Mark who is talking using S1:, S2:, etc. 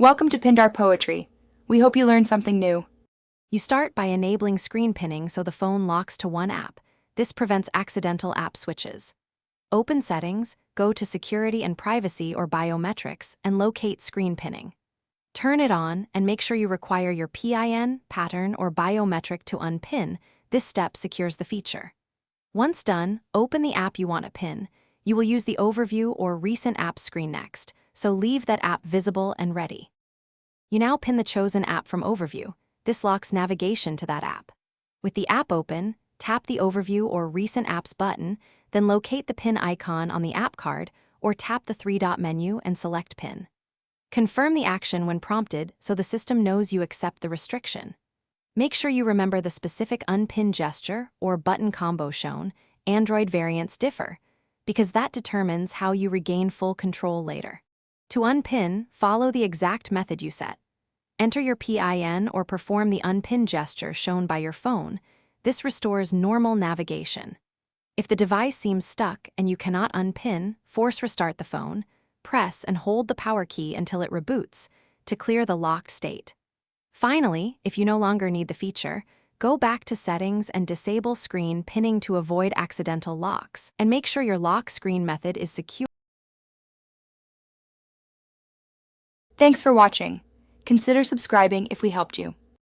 S1: Welcome to Pindar Poetry. We hope you learned something new.
S2: You start by enabling screen pinning so the phone locks to one app. This prevents accidental app switches. Open Settings, go to Security and Privacy or Biometrics, and locate screen pinning. Turn it on and make sure you require your PIN, pattern, or biometric to unpin. This step secures the feature. Once done, open the app you want to pin. You will use the Overview or Recent Apps screen next, so leave that app visible and ready. You now pin the chosen app from Overview. This locks navigation to that app. With the app open, tap the Overview or Recent Apps button, then locate the pin icon on the app card or tap the three-dot menu and select Pin. Confirm the action when prompted so the system knows you accept the restriction. Make sure you remember the specific unpin gesture or button combo shown. Android variants differ, because that determines how you regain full control later. To unpin, follow the exact method you set. Enter your PIN or perform the unpin gesture shown by your phone. This restores normal navigation. If the device seems stuck and you cannot unpin, force restart the phone. Press and hold the power key until it reboots to clear the locked state. Finally, if you no longer need the feature, go back to Settings and disable screen pinning to avoid accidental locks, and make sure your lock screen method is secure.
S1: Thanks for watching. Consider subscribing if we helped you.